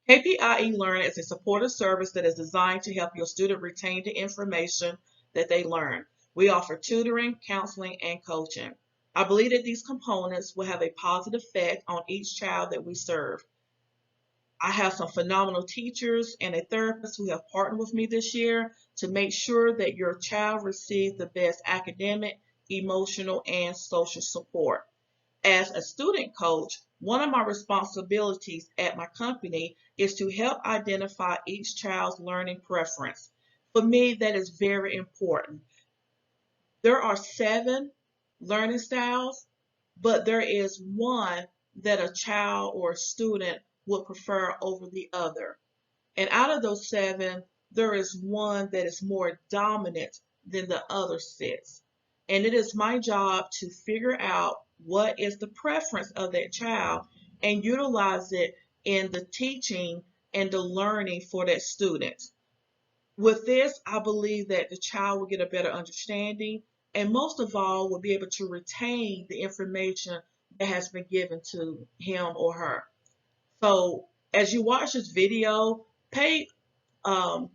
KPIE Learning is a supportive service that is designed to help your student retain the information that they learn. We offer tutoring, counseling, and coaching. I believe that these components will have a positive effect on each child that we serve. I have some phenomenal teachers and a therapist who have partnered with me this year to make sure that your child receives the best academic, emotional, and social support. As a student coach, one of my responsibilities at my company is to help identify each child's learning preference. For me, that is very important. There are 7 learning styles, but there is one that a child or a student would prefer over the other. And out of those 7, there is one that is more dominant than the other 6. And it is my job to figure out what is the preference of that child and utilize it in the teaching and the learning for that student. With this, I believe that the child will get a better understanding and most of all will be able to retain the information that has been given to him or her. So as you watch this video, um,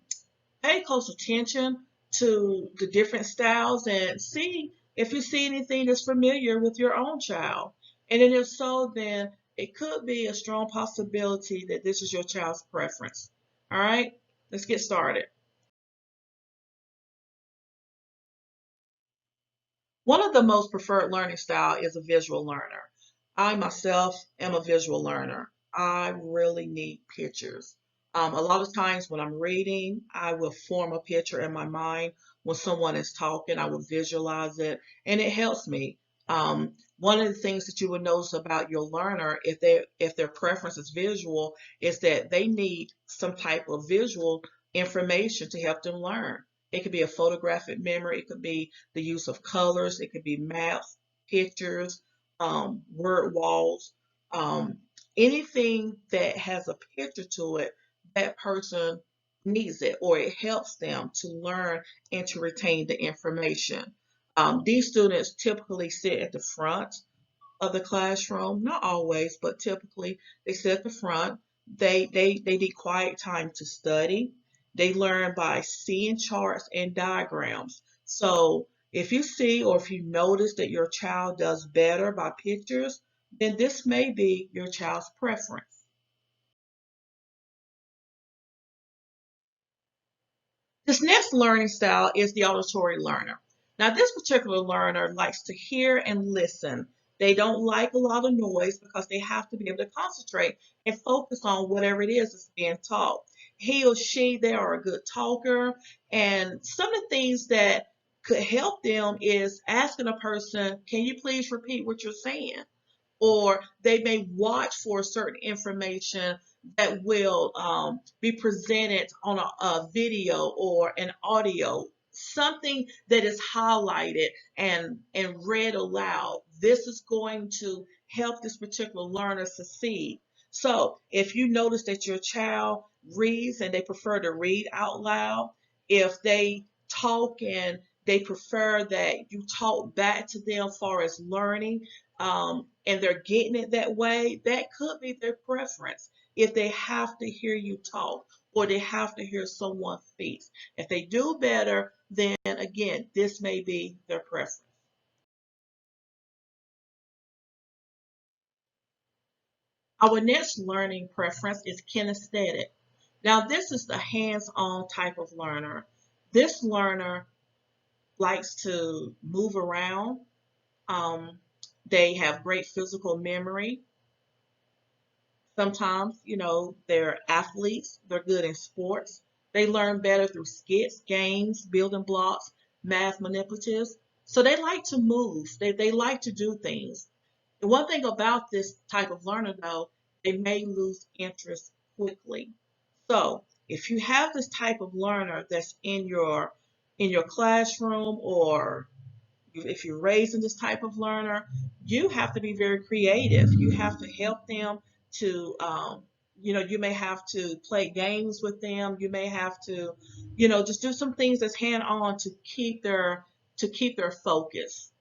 pay close attention to the different styles and see if you see anything that's familiar with your own child. And then if so, then it could be a strong possibility that this is your child's preference. All right, let's get started. One of the most preferred learning style is a visual learner. I myself am a visual learner. I really need pictures. A lot of times when I'm reading, I will form a picture in my mind. When someone is talking, I will visualize it, and it helps me. One of the things that you will notice about your learner, if their preference is visual, is that they need some type of visual information to help them learn. It could be a photographic memory. It could be the use of colors. It could be maps, pictures, word walls, um, anything that has a picture to it, that person needs it or it helps them to learn and to retain the information. These students typically sit at the front of the classroom, not always, but typically they sit at the front. They need quiet time to study. They learn by seeing charts and diagrams. So if you see or if you notice that your child does better by pictures, then this may be your child's preference. This next learning style is the auditory learner. Now, this particular learner likes to hear and listen. They don't like a lot of noise because they have to be able to concentrate and focus on whatever it is that's being taught. He or she, they are a good talker, and some of the things that could help them is asking a person, can you please repeat what you're saying? Or they may watch for certain information that will be presented on a video or an audio, something that is highlighted and read aloud. This is going to help this particular learner succeed. So if you notice that your child reads and they prefer to read out loud, if they talk and they prefer that you talk back to them as far as learning, and they're getting it that way, that could be their preference. If they have to hear you talk or they have to hear someone speak, if they do better, then again, this may be their preference. Our next learning preference is kinesthetic. Now, this is the hands-on type of learner. This learner likes to move around. Um, they have great physical memory. Sometimes, they're athletes, they're good in sports. They learn better through skits, games, building blocks, math manipulatives. So they like to move, they like to do things. The one thing about this type of learner, though, they may lose interest quickly. So if you have this type of learner that's in your classroom, or if you're raising this type of learner, you have to be very creative. You have to help them to, you may have to play games with them. You may have to, just do some things that's hand on to keep their focus.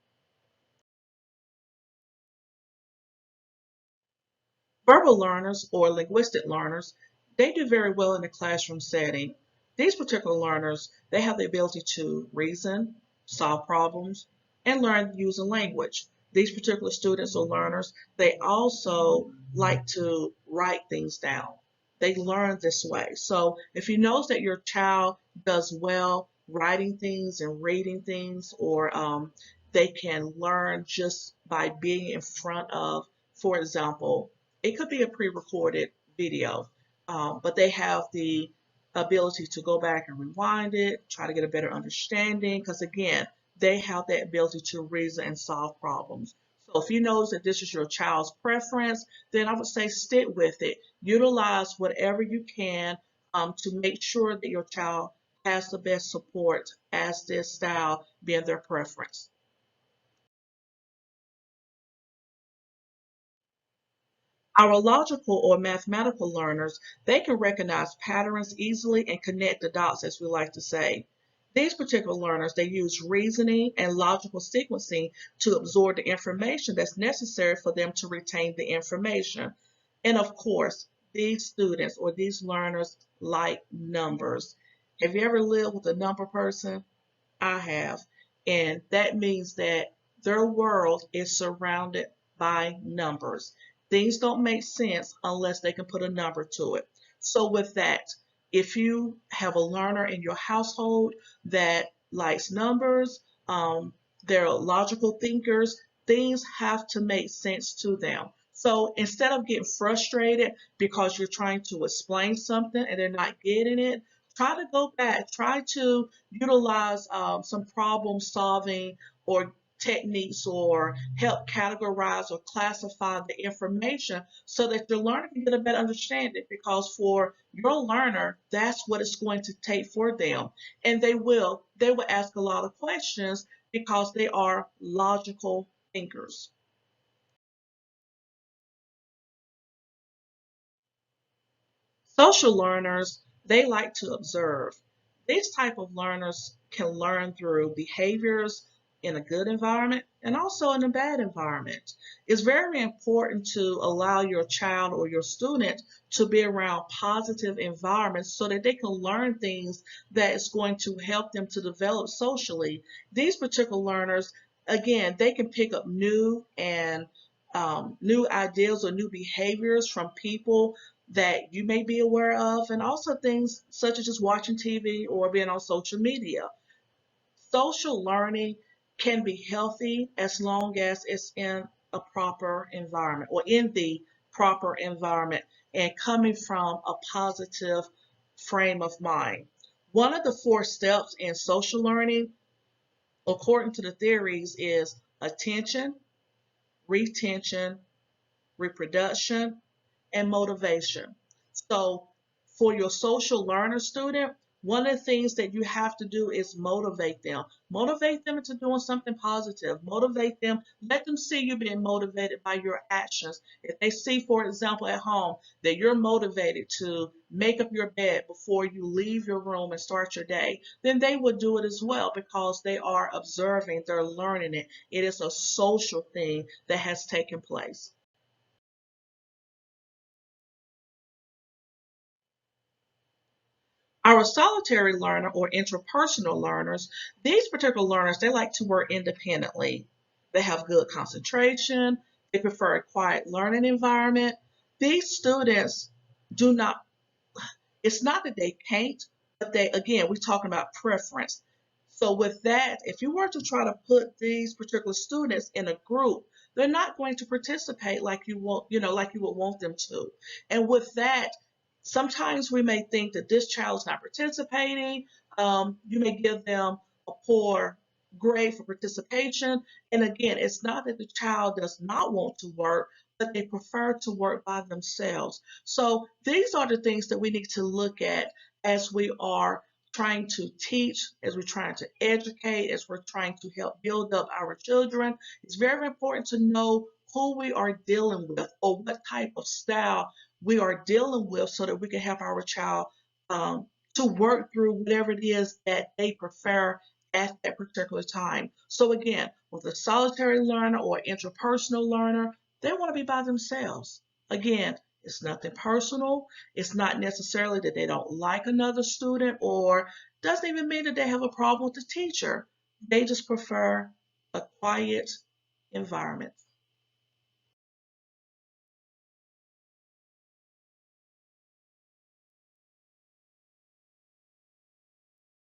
Verbal learners or linguistic learners, they do very well in the classroom setting. These particular learners, they have the ability to reason, solve problems, and learn using language. These particular students or learners, they also like to write things down. They learn this way. So if you notice that your child does well writing things and reading things, or they can learn just by being in front of, for example, it could be a pre-recorded video, but they have the ability to go back and rewind it, try to get a better understanding, because again, they have that ability to reason and solve problems. So if you notice that this is your child's preference, then I would say stick with it. Utilize whatever you can to make sure that your child has the best support as this style being their preference. Our logical or mathematical learners, they can recognize patterns easily and connect the dots, as we like to say. These particular learners, they use reasoning and logical sequencing to absorb the information that's necessary for them to retain the information. And of course, these students or these learners like numbers. Have you ever lived with a number person? I have. And that means that their world is surrounded by numbers. Things don't make sense unless they can put a number to it. So, with that, if you have a learner in your household that likes numbers, they're logical thinkers, things have to make sense to them. So, instead of getting frustrated because you're trying to explain something and they're not getting it, try to go back, try to utilize some problem solving or techniques, or help categorize or classify the information so that your learner can get a better understanding, because for your learner that's what it's going to take for them, and they will ask a lot of questions because they are logical thinkers. Social learners, they like to observe. These type of learners can learn through behaviors in a good environment and also in a bad environment. It's very important to allow your child or your student to be around positive environments so that they can learn things that is going to help them to develop socially. These particular learners, again, they can pick up new ideas or new behaviors from people that you may be aware of, and also things such as just watching TV or being on social media. Social learning can be healthy as long as it's in a proper environment or in the proper environment and coming from a positive frame of mind. One of the four steps in social learning, according to the theories, is attention, retention, reproduction, and motivation. So, for your social learner student, one of the things that you have to do is motivate them. Motivate them into doing something positive. Motivate them. Let them see you being motivated by your actions. If they see, for example, at home that you're motivated to make up your bed before you leave your room and start your day, then they will do it as well because they are observing, they're learning it. It is a social thing that has taken place. Our solitary learner or interpersonal learners, these particular learners, they like to work independently. They have good concentration. They prefer a quiet learning environment. These students do not, it's not that they can't, but they, again, we're talking about preference. So with that, if you were to try to put these particular students in a group, they're not going to participate like you want, like you would want them to. And with that, sometimes we may think that this child is not participating. You may give them a poor grade for participation. And again, it's not that the child does not want to work, but they prefer to work by themselves. So these are the things that we need to look at as we are trying to teach, as we're trying to educate, as we're trying to help build up our children. It's very important to know who we are dealing with or what type of style we are dealing with so that we can help our child um, to work through whatever it is that they prefer at that particular time. So again, with a solitary learner or interpersonal learner, they want to be by themselves. Again, It's nothing personal. It's not necessarily that they don't like another student or doesn't even mean that they have a problem with the teacher. They just prefer a quiet environment.